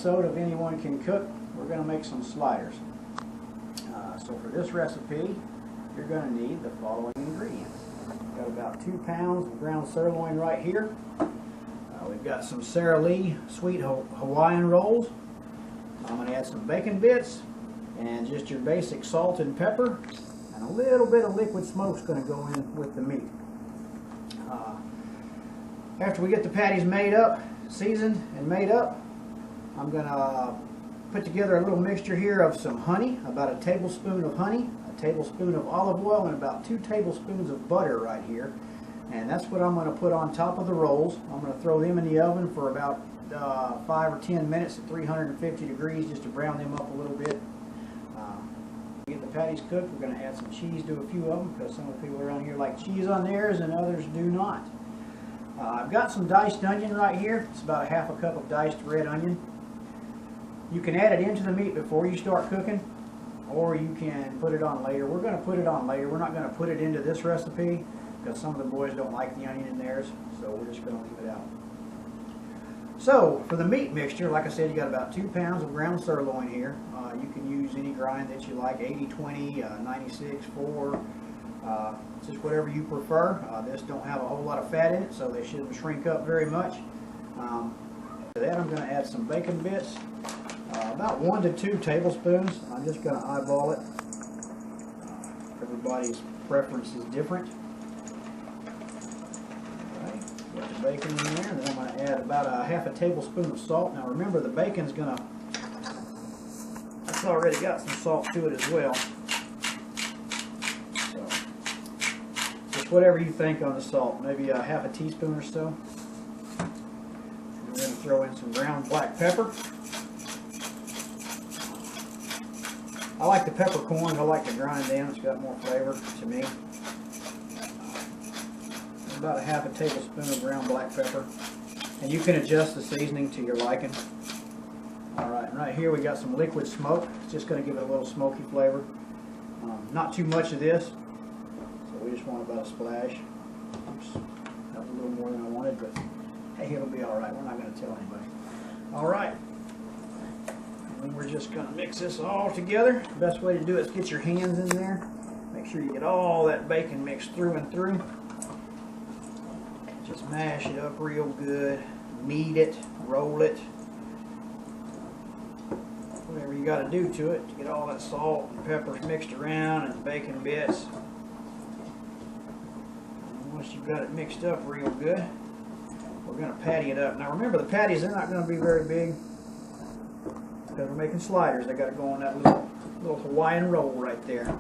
episode of Anyone Can Cook, we're going to make some sliders. So for this recipe, you're going to need the following ingredients. We've got about 2 pounds of ground sirloin right here. We've got some Sara Lee sweet Hawaiian rolls. I'm going to add some bacon bits and just your basic salt and pepper, and a little bit of liquid smoke is going to go in with the meat. After we get the patties made up, seasoned and made up, I'm going to put together a little mixture here of some honey, about a tablespoon of honey, a tablespoon of olive oil, and about 2 tablespoons of butter right here. And that's what I'm going to put on top of the rolls. I'm going to throw them in the oven for about 5 or 10 minutes at 350 degrees just to brown them up a little bit. To get the patties cooked, we're going to add some cheese to a few of them because some of the people around here like cheese on theirs and others do not. I've got some diced onion right here. It's about a half a cup of diced red onion. You can add it into the meat before you start cooking, or you can put it on later. We're going to put it on later. We're not going to put it into this recipe because some of the boys don't like the onion in theirs, so we're just going to leave it out. So for the meat mixture, like I said, you got about 2 pounds of ground sirloin here. You can use any grind that you like, 80-20, 96-4, just whatever you prefer. This don't have a whole lot of fat in it, so they shouldn't shrink up very much. To that, I'm going to add some bacon bits, about 1 to 2 tablespoons. I'm just going to eyeball it. Everybody's preference is different. Got the bacon in there, and then I'm going to add about a half a tablespoon of salt. Now remember, the bacon's going to, it's already got some salt to it as well. So, just whatever you think on the salt, maybe a half a teaspoon or so. And we're going to throw in some ground black pepper. I like the peppercorns, I like to grind them, it's got more flavor to me. About a half a tablespoon of ground black pepper, and you can adjust the seasoning to your liking. Alright, and right here we got some liquid smoke. It's just going to give it a little smoky flavor. Not too much of this, so we just want about a splash. Oops, that was a little more than I wanted, but hey, it'll be alright. We're not going to tell anybody. Alright, and we're just going to mix this all together. The best way to do it is get your hands in there. Make sure you get all that bacon mixed through and through. Just mash it up real good, knead it, roll it, whatever you got to do to it to get all that salt and peppers mixed around and the bacon bits. And once you've got it mixed up real good, we're going to patty it up. Now remember, the patties, they're not going to be very big because we're making sliders. They got to go on that little Hawaiian roll right there.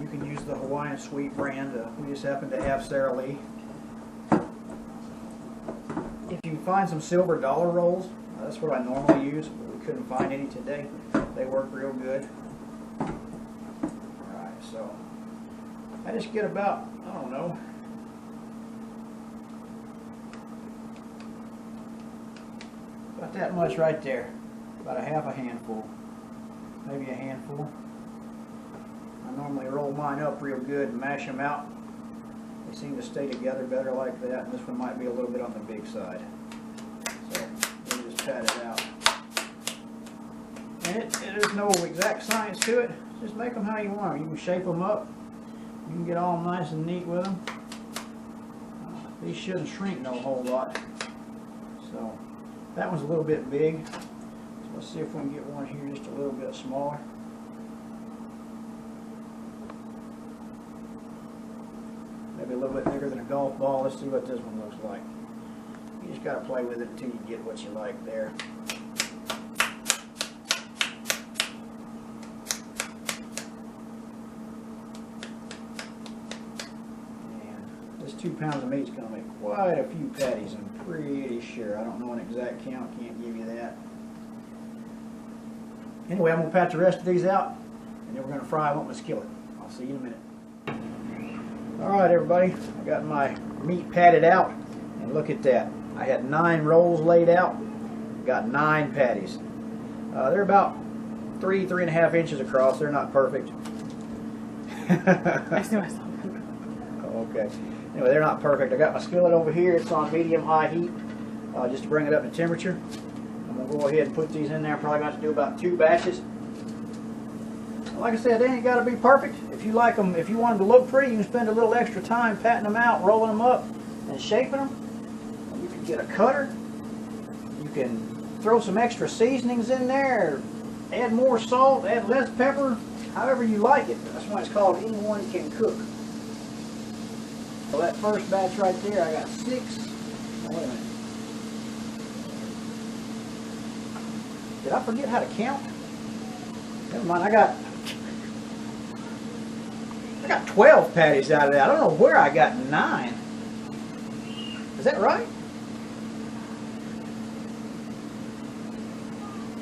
You can use the Hawaiian Sweet brand. We just happen to have Sara Lee. If you find some silver dollar rolls, that's what I normally use, but we couldn't find any today. They work real good. Alright, so I just get about, I don't know, about that much right there. About a half a handful. Maybe a handful. I normally roll mine up real good and mash them out. They seem to stay together better like that, and this one might be a little bit on the big side. So we'll just pat it out. And there's no exact science to it. Just make them how you want them. You can shape them up. You can get all nice and neat with them. These shouldn't shrink no whole lot. So that one's a little bit big. So let's see if we can get one here just a little bit smaller. Maybe a little bit bigger than a golf ball. Let's see what this one looks like. You just got to play with it until you get what you like there. And this 2 pounds of meat is going to make quite a few patties, I'm pretty sure. I don't know an exact count, can't give you that. Anyway, I'm going to pat the rest of these out, and then we're going to fry them up in a skillet. I'll see you in a minute. Alright everybody, I got my meat patted out, and look at that. I had 9 rolls laid out, got 9 patties. They're about 3.5 inches across. They're not perfect. I see myself. Okay. Anyway, they're not perfect. I got my skillet over here. It's on medium-high heat. just to bring it up to temperature. I'm going to go ahead and put these in there. I'm probably going to do about 2 batches. Like I said, they ain't got to be perfect. If you like them, if you want them to look pretty, you can spend a little extra time patting them out, rolling them up, and shaping them. You can get a cutter. You can throw some extra seasonings in there, add more salt, add less pepper, however you like it. That's why it's called Anyone Can Cook. So that first batch right there, I got 6. Oh, wait a minute. Did I forget how to count? Never mind, I got 12 patties out of that. I don't know where I got 9. Is that right?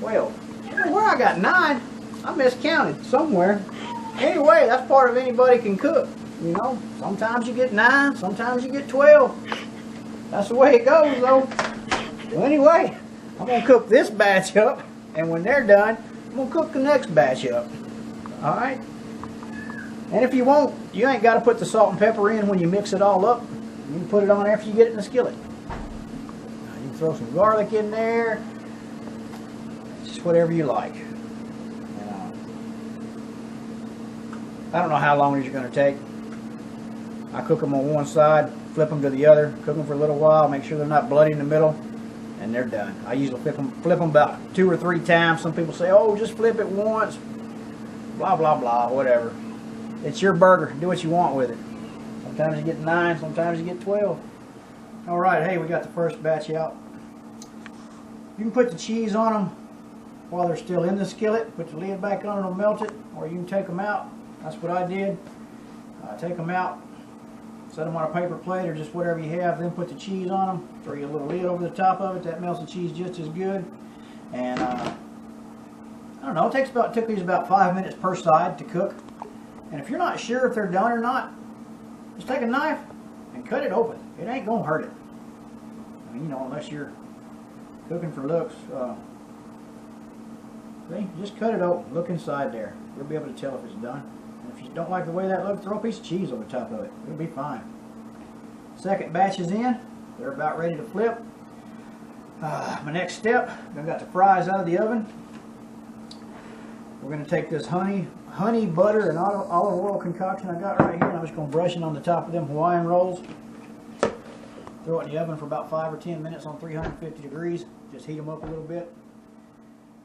12. I don't know where I got 9. I miscounted somewhere. Anyway, that's part of Anybody Can Cook. You know, sometimes you get 9, sometimes you get 12. That's the way it goes, though. Well, anyway, I'm going to cook this batch up, and when they're done, I'm going to cook the next batch up. Alright? And if you want, you ain't got to put the salt and pepper in when you mix it all up. You can put it on after you get it in the skillet. You can throw some garlic in there. Just whatever you like. I don't know how long these are going to take. I cook them on one side, flip them to the other, cook them for a little while, make sure they're not bloody in the middle, and they're done. I usually flip them about 2 or 3 times. Some people say, oh, just flip it once, blah, blah, blah, whatever. It's your burger. Do what you want with it. Sometimes you get 9, sometimes you get 12. All right, hey, we got the first batch out. You can put the cheese on them while they're still in the skillet. Put the lid back on, it'll melt it, or you can take them out. That's what I did. Take them out, set them on a paper plate or just whatever you have, then put the cheese on them, throw your little lid over the top of it. That melts the cheese just as good. And I don't know, it took these about 5 minutes per side to cook. And if you're not sure if they're done or not, just take a knife and cut it open. It ain't gonna hurt it. I mean, you know, unless you're cooking for looks. See, just cut it open, look inside there. You'll be able to tell if it's done. And if you don't like the way that looks, throw a piece of cheese over top of it. It'll be fine. Second batch is in. They're about ready to flip. My next step, I've got the fries out of the oven. We're going to take this honey, butter, and olive oil concoction I got right here, and I'm just going to brush it on the top of them Hawaiian rolls. Throw it in the oven for about 5 or 10 minutes on 350 degrees. Just heat them up a little bit,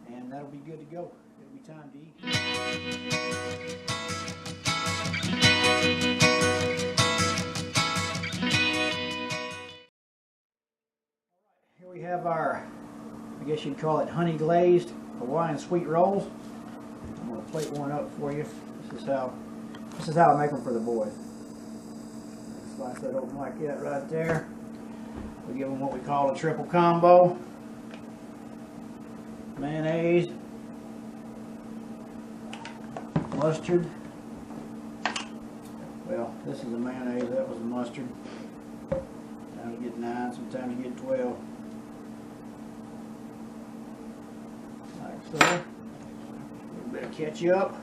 and that'll be good to go. It'll be time to eat. Here we have our, I guess you'd call it honey glazed Hawaiian sweet rolls. I'm going to plate one up for you. This is how I make them for the boys. Slice that open like that right there. We give them what we call a triple combo. Mayonnaise, mustard. Well, this is the mayonnaise, that was the mustard. Sometimes you get 9, sometimes you get 12. Like so. A little bit of ketchup.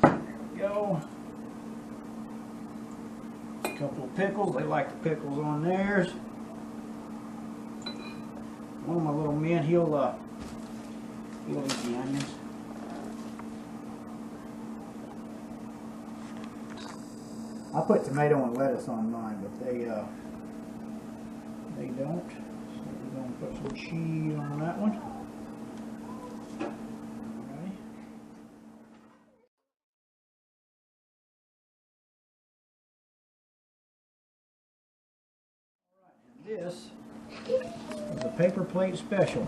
There we go. A couple of pickles. They like the pickles on theirs. One of my little men, he'll eat the onions. I put tomato and lettuce on mine, but they don't. So we're going to put some cheese on that one. Okay. All right, and this is a paper plate special.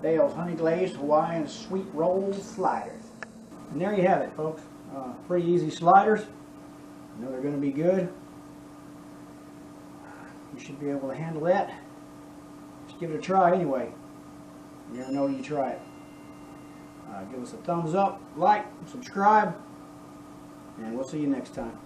Dale's Honey Glazed Hawaiian Sweet Roll Sliders. And there you have it, folks. Pretty easy sliders. I know they're going to be good. You should be able to handle that. Just give it a try anyway. You never know till you try it. Give us a thumbs up, like, subscribe, and we'll see you next time.